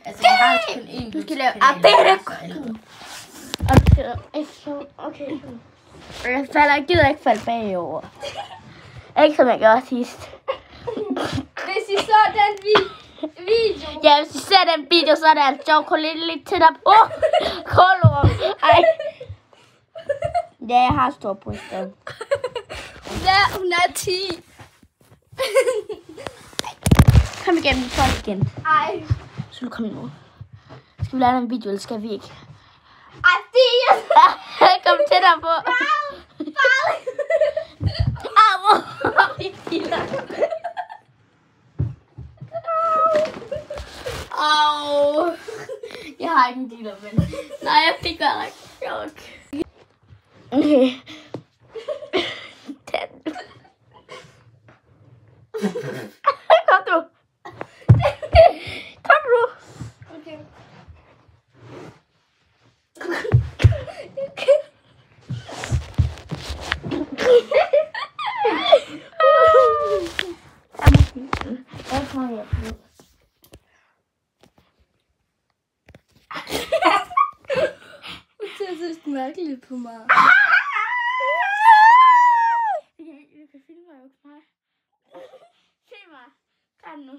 Altså, jeg har kun én. Du skal lave... det er det. Okay. Jeg gider ikke falde bagover. Ikke som jeg gjorde sidst. Hvis I så den video... Ja, hvis I ser den video, så er det altså sjovt. Kom lidt tættere på. Kolor. Ej. Ja, jeg har stor bryster. Ja, hun er 10. Kom igen, vi får igen. Ej. Så nu kom nu. Skal vi lave en video, eller skal vi ikke? Ej, Dias. Kom tættere på. Au. Au. Jeg har ikke en dealer, men... Nej, jeg fik godt nok chok. Okay. Kom du. Kom du. Okay. Det ser mærkeligt på mig. Du kan filme mig jo mig. Se mig. Kom nu.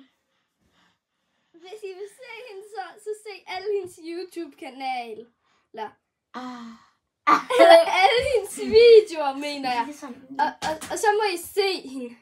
Hvis I vil se hende, så se alle hendes YouTube-kanal. Alle hendes videoer, mener jeg. Og så må I se hende.